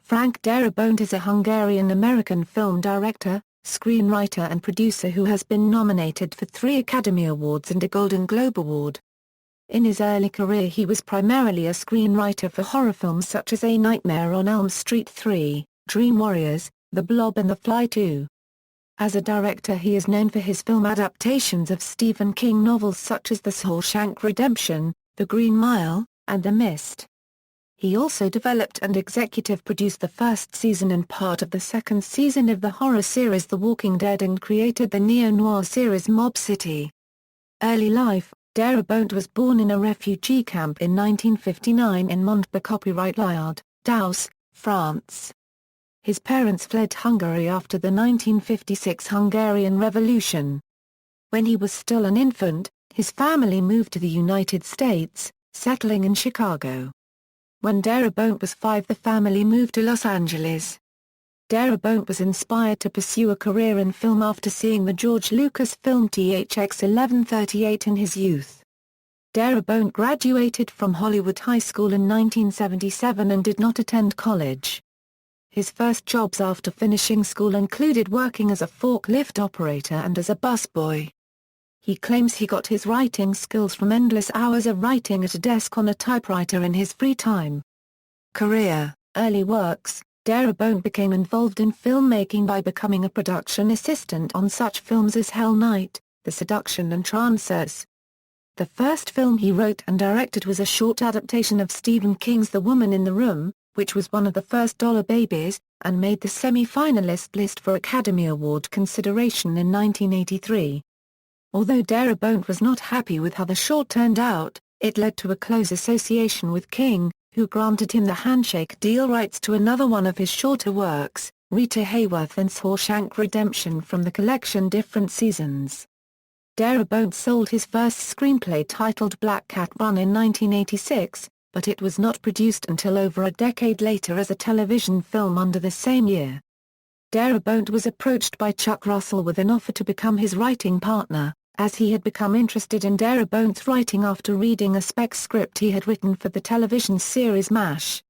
Frank Darabont is a Hungarian-American film director, screenwriter and producer who has been nominated for 3 Academy Awards and a Golden Globe Award. In his early career he was primarily a screenwriter for horror films such as A Nightmare on Elm Street 3, Dream Warriors, The Blob and The Fly 2. As a director he is known for his film adaptations of Stephen King novels such as The Shawshank Redemption, The Green Mile, and The Mist. He also developed and executive produced the first season and part of the second season of the horror series The Walking Dead and created the neo-noir series Mob City. Early life: Darabont was born in a refugee camp in 1959 in Montbéliard, Douce, France. His parents fled Hungary after the 1956 Hungarian Revolution. When he was still an infant, his family moved to the United States, settling in Chicago. When Darabont was 5, the family moved to Los Angeles. Darabont was inspired to pursue a career in film after seeing the George Lucas film THX 1138 in his youth. Darabont graduated from Hollywood High School in 1977 and did not attend college. His first jobs after finishing school included working as a forklift operator and as a busboy. He claims he got his writing skills from endless hours of writing at a desk on a typewriter in his free time. Career: early works: Darabont became involved in filmmaking by becoming a production assistant on such films as Hell Night, The Seduction and Trancers. The first film he wrote and directed was a short adaptation of Stephen King's The Woman in the Room, which was one of the first Dollar Babies, and made the semi-finalist list for Academy Award consideration in 1983. Although Darabont was not happy with how the short turned out, it led to a close association with King, who granted him the handshake deal rights to another one of his shorter works, Rita Hayworth and Shawshank Redemption from the collection Different Seasons. Darabont sold his first screenplay titled Black Cat Run in 1986, but it was not produced until over a decade later as a television film under the same year. Darabont was approached by Chuck Russell with an offer to become his writing partner, as he had become interested in Darabont's writing after reading a spec script he had written for the television series MASH.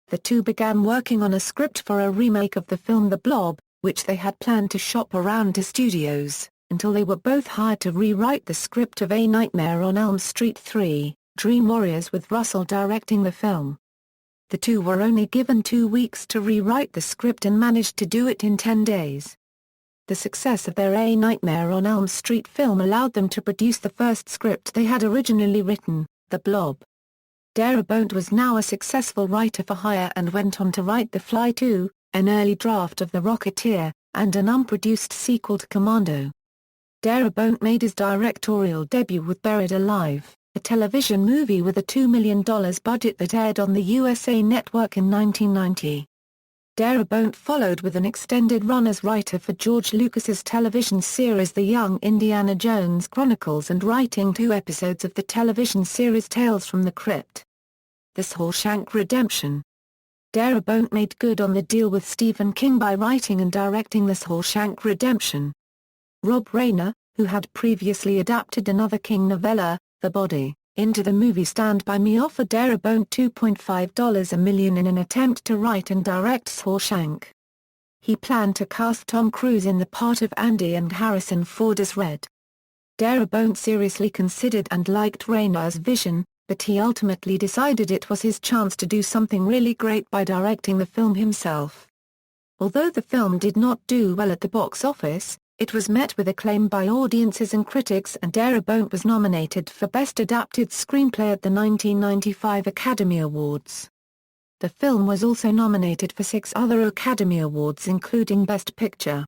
The two began working on a script for a remake of the film The Blob, which they had planned to shop around to studios, until they were both hired to rewrite the script of A Nightmare on Elm Street 3, Dream Warriors, with Russell directing the film. The two were only given 2 weeks to rewrite the script and managed to do it in 10 days. The success of their A Nightmare on Elm Street film allowed them to produce the first script they had originally written, The Blob. Darabont was now a successful writer for hire and went on to write The Fly 2, an early draft of The Rocketeer, and an unproduced sequel to Commando. Darabont made his directorial debut with Buried Alive, a television movie with a $2 million budget that aired on the USA Network in 1990. Darabont followed with an extended run as writer for George Lucas's television series The Young Indiana Jones Chronicles and writing 2 episodes of the television series Tales from the Crypt. The Shawshank Redemption. Darabont made good on the deal with Stephen King by writing and directing The Shawshank Redemption. Rob Reiner, who had previously adapted another King novella, The Body, into the movie Stand By Me, offered Darabont $2.5 million in an attempt to write and direct Shawshank. He planned to cast Tom Cruise in the part of Andy and Harrison Ford as Red. Darabont seriously considered and liked Reiner's vision, but he ultimately decided it was his chance to do something really great by directing the film himself. Although the film did not do well at the box office, it was met with acclaim by audiences and critics, and Darabont was nominated for Best Adapted Screenplay at the 1995 Academy Awards. The film was also nominated for 6 other Academy Awards including Best Picture.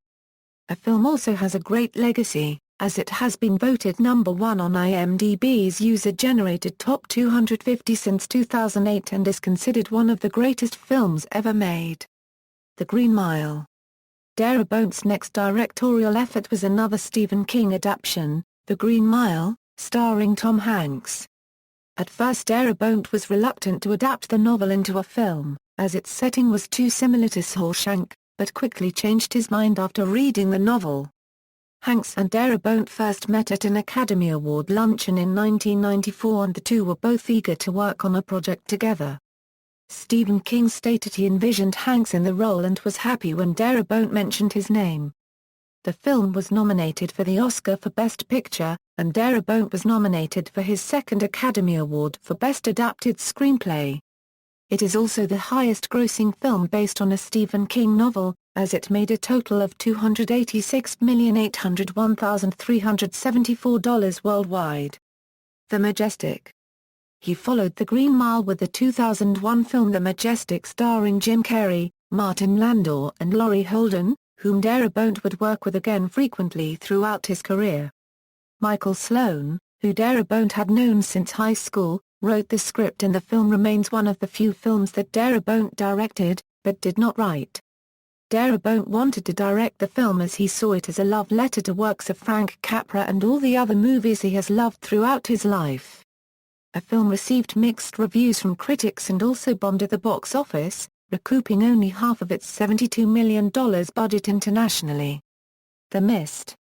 The film also has a great legacy, as it has been voted number 1 on IMDb's user-generated top 250 since 2008 and is considered one of the greatest films ever made. The Green Mile. Darabont's next directorial effort was another Stephen King adaptation, The Green Mile, starring Tom Hanks. At first Darabont was reluctant to adapt the novel into a film, as its setting was too similar to Shawshank, but quickly changed his mind after reading the novel. Hanks and Darabont first met at an Academy Award luncheon in 1994 and the two were both eager to work on a project together. Stephen King stated he envisioned Hanks in the role and was happy when Darabont mentioned his name. The film was nominated for the Oscar for Best Picture, and Darabont was nominated for his second Academy Award for Best Adapted Screenplay. It is also the highest-grossing film based on a Stephen King novel, as it made a total of $286,801,374 worldwide. The Majestic. He followed The Green Mile with the 2001 film The Majestic starring Jim Carrey, Martin Landau and Laurie Holden, whom Darabont would work with again frequently throughout his career. Michael Sloan, who Darabont had known since high school, wrote the script, and the film remains one of the few films that Darabont directed, but did not write. Darabont wanted to direct the film as he saw it as a love letter to works of Frank Capra and all the other movies he has loved throughout his life. The film received mixed reviews from critics and also bombed at the box office, recouping only half of its $72 million budget internationally. The Mist.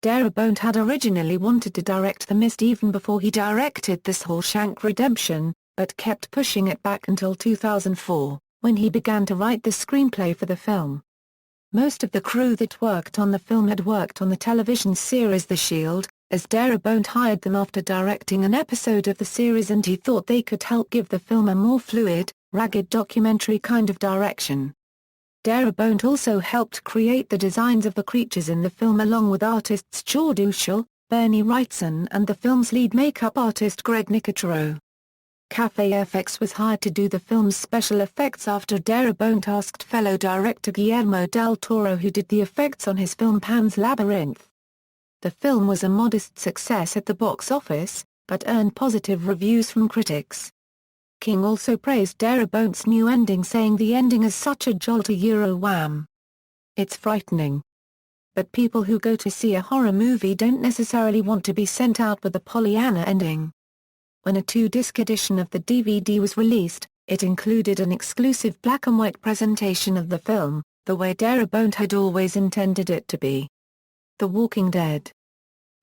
Darabont had originally wanted to direct The Mist even before he directed The Shawshank Redemption, but kept pushing it back until 2004, when he began to write the screenplay for the film. Most of the crew that worked on the film had worked on the television series The Shield, as Darabont hired them after directing an episode of the series, and he thought they could help give the film a more fluid, ragged documentary kind of direction. Darabont also helped create the designs of the creatures in the film along with artists George Ushel, Bernie Wrightson and the film's lead makeup artist Greg Nicotero. Cafe FX was hired to do the film's special effects after Darabont asked fellow director Guillermo del Toro, who did the effects on his film Pan's Labyrinth. The film was a modest success at the box office, but earned positive reviews from critics. King also praised Darabont's new ending, saying the ending is such a jolt wham. It's frightening. But people who go to see a horror movie don't necessarily want to be sent out with a Pollyanna ending. When a 2-disc edition of the DVD was released, it included an exclusive black and white presentation of the film, the way Darabont had always intended it to be. The Walking Dead.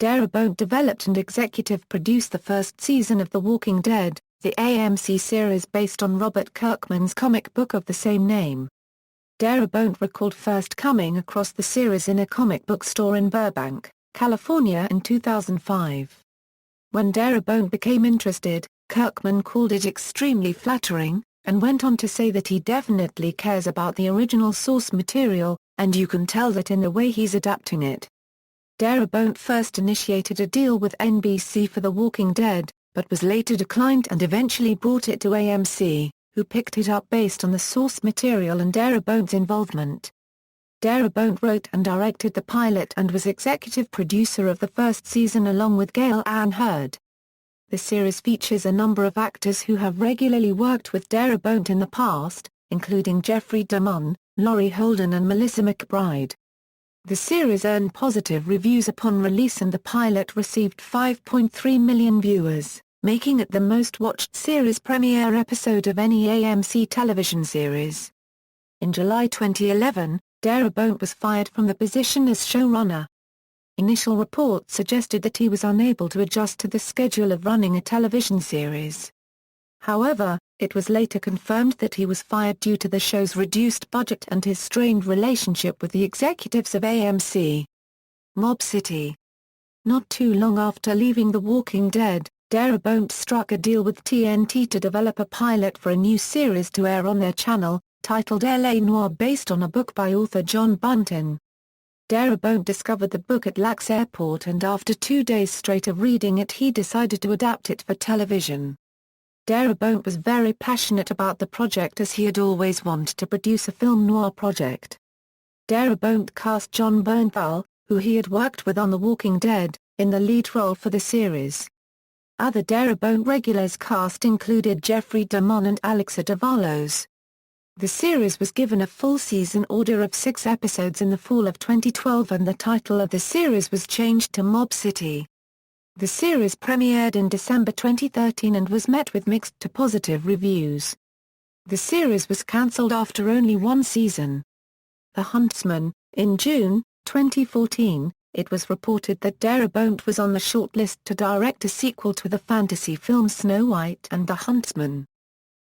Darabont developed and executive produced the first season of The Walking Dead, the AMC series based on Robert Kirkman's comic book of the same name. Darabont recalled first coming across the series in a comic book store in Burbank, California in 2005. When Darabont became interested, Kirkman called it extremely flattering, and went on to say that he definitely cares about the original source material, and you can tell that in the way he's adapting it. Darabont first initiated a deal with NBC for The Walking Dead, but was later declined and eventually brought it to AMC, who picked it up based on the source material and Darabont's involvement. Darabont wrote and directed the pilot and was executive producer of the first season along with Gail Ann Hurd. The series features a number of actors who have regularly worked with Darabont in the past, including Jeffrey DeMunn, Laurie Holden and Melissa McBride. The series earned positive reviews upon release and the pilot received 5.3 million viewers, making it the most-watched series premiere episode of any AMC television series. In July 2011, Darabont was fired from the position as showrunner. Initial reports suggested that he was unable to adjust to the schedule of running a television series. However, it was later confirmed that he was fired due to the show's reduced budget and his strained relationship with the executives of AMC. Mob City. Not too long after leaving The Walking Dead, Darabont struck a deal with TNT to develop a pilot for a new series to air on their channel, titled L.A. Noire, based on a book by author John Buntin. Darabont discovered the book at Lax Airport, and after 2 days straight of reading it he decided to adapt it for television. Darabont was very passionate about the project as he had always wanted to produce a film noir project. Darabont cast John Bernthal, who he had worked with on The Walking Dead, in the lead role for the series. Other Darabont regulars cast included Jeffrey DeMunn and Alexa Davalos. The series was given a full season order of 6 episodes in the fall of 2012 and the title of the series was changed to Mob City. The series premiered in December 2013 and was met with mixed to positive reviews. The series was cancelled after only 1 season. The Huntsman. In June 2014, it was reported that Darabont was on the shortlist to direct a sequel to the fantasy film Snow White and the Huntsman.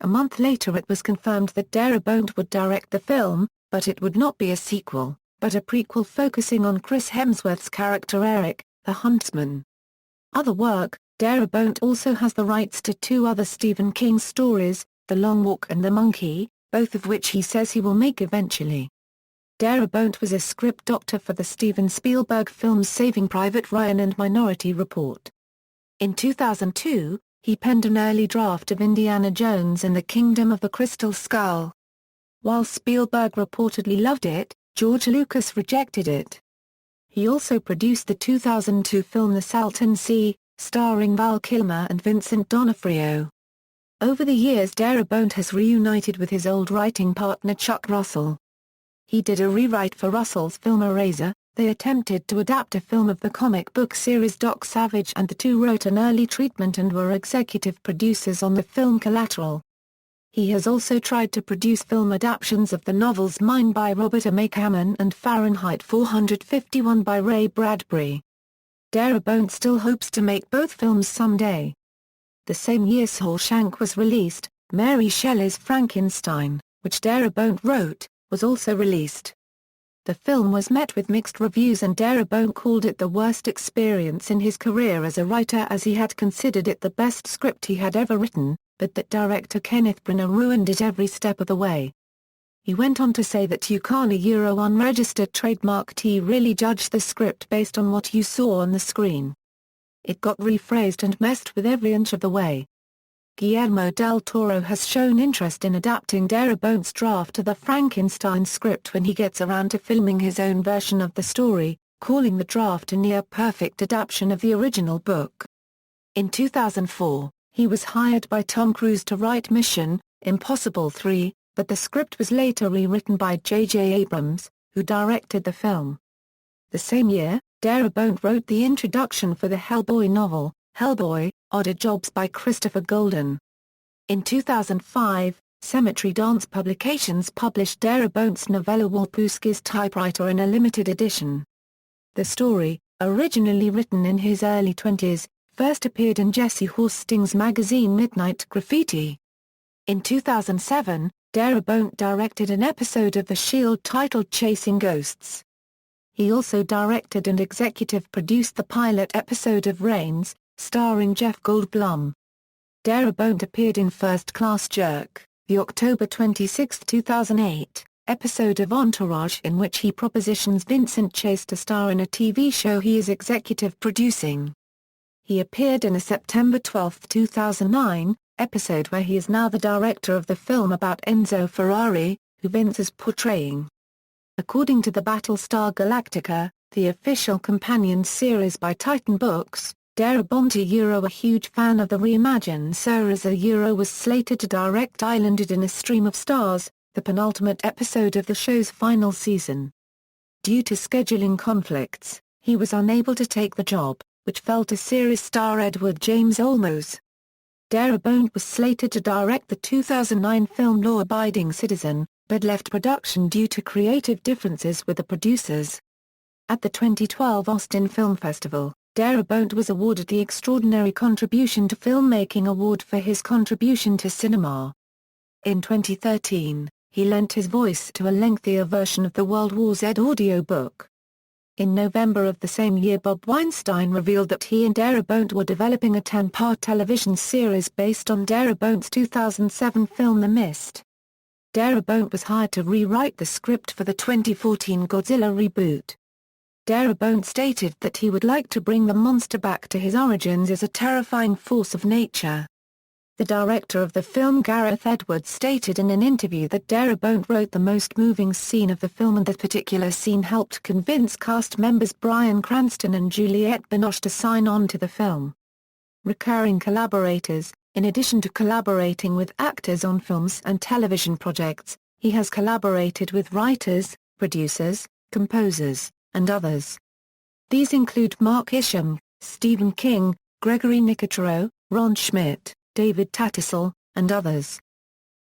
A month later it was confirmed that Darabont would direct the film, but it would not be a sequel, but a prequel focusing on Chris Hemsworth's character Eric, the Huntsman. Other work: Darabont also has the rights to 2 other Stephen King stories, The Long Walk and The Monkey, both of which he says he will make eventually. Darabont was a script doctor for the Steven Spielberg films Saving Private Ryan and Minority Report. In 2002, he penned an early draft of Indiana Jones and the Kingdom of the Crystal Skull. While Spielberg reportedly loved it, George Lucas rejected it. He also produced the 2002 film The Salton Sea, starring Val Kilmer and Vincent D'Onofrio. Over the years Darabont has reunited with his old writing partner Chuck Russell. He did a rewrite for Russell's film Eraser. They attempted to adapt a film of the comic book series Doc Savage, and the two wrote an early treatment and were executive producers on the film Collateral. He has also tried to produce film adaptations of the novels Mine by Robert M. A. Kamen and Fahrenheit 451 by Ray Bradbury. Darabont still hopes to make both films someday. The same year Shawshank was released. Mary Shelley's Frankenstein, which Darabont wrote, was also released. The film was met with mixed reviews and Darabont called it the worst experience in his career as a writer, as he had considered it the best script he had ever written, but that director Kenneth Branagh ruined it every step of the way. He went on to say that you can't unregistered trademark really judge the script based on what you saw on the screen. It got rephrased and messed with every inch of the way. Guillermo del Toro has shown interest in adapting Darabont's draft to the Frankenstein script when he gets around to filming his own version of the story, calling the draft a near-perfect adaptation of the original book. In 2004, he was hired by Tom Cruise to write Mission: Impossible 3, but the script was later rewritten by J.J. Abrams, who directed the film. The same year, Darabont wrote the introduction for the Hellboy novel, Hellboy: Odder Jobs by Christopher Golden. In 2005, Cemetery Dance Publications published Darabont's novella Walpurgis Typewriter in a limited edition. The story, originally written in his early 20s, first appeared in Jesse Hosting's magazine Midnight Graffiti. In 2007, Darabont directed an episode of The Shield titled Chasing Ghosts. He also directed and executive produced the pilot episode of Reigns, starring Jeff Goldblum. Darabont appeared in First Class Jerk, the October 26, 2008, episode of Entourage, in which he propositions Vincent Chase to star in a TV show he is executive producing. He appeared in a September 12, 2009, episode where he is now the director of the film about Enzo Ferrari, who Vince is portraying. According to the Battlestar Galactica, the official companion series by Titan Books, Darabont a huge fan of the reimagined series was slated to direct Islanded in a Stream of Stars, the penultimate episode of the show's final season. Due to scheduling conflicts, he was unable to take the job, which fell to series star Edward James Olmos. Darabont was slated to direct the 2009 film Law Abiding Citizen, but left production due to creative differences with the producers. At the 2012 Austin Film Festival, Darabont was awarded the Extraordinary Contribution to Filmmaking Award for his contribution to cinema. In 2013, he lent his voice to a lengthier version of the World War Z audiobook. In November of the same year, Bob Weinstein revealed that he and Darabont were developing a 10-part television series based on Darabont's 2007 film The Mist. Darabont was hired to rewrite the script for the 2014 Godzilla reboot. Darabont stated that he would like to bring the monster back to his origins as a terrifying force of nature. The director of the film, Gareth Edwards, stated in an interview that Darabont wrote the most moving scene of the film, and that particular scene helped convince cast members Bryan Cranston and Juliette Binoche to sign on to the film. Recurring collaborators: in addition to collaborating with actors on films and television projects, he has collaborated with writers, producers, composers, and others. These include Mark Isham, Stephen King, Gregory Nicotero, Ron Schmidt, David Tattersall, and others.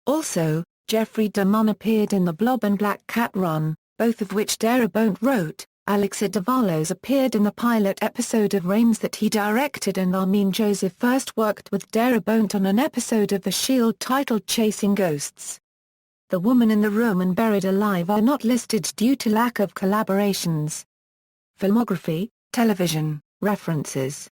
Also, Jeffrey DeMunn appeared in The Blob and Black Cat Run, both of which Darabont wrote, Alexa Davalos appeared in the pilot episode of Reigns that he directed, and Armin Joseph first worked with Darabont on an episode of The Shield titled Chasing Ghosts. The Woman in the Room and Buried Alive are not listed due to lack of collaborations. Filmography, television, references.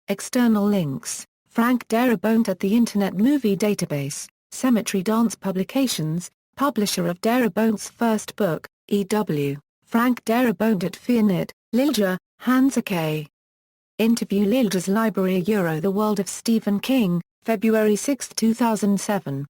External links: Frank Darabont at the Internet Movie Database, Cemetery Dance Publications, publisher of Darabont's first book, E.W. Frank Darabont at Fianet, Lilja, Hansa K. Interview Lilja's Library The World of Stephen King, February 6, 2007.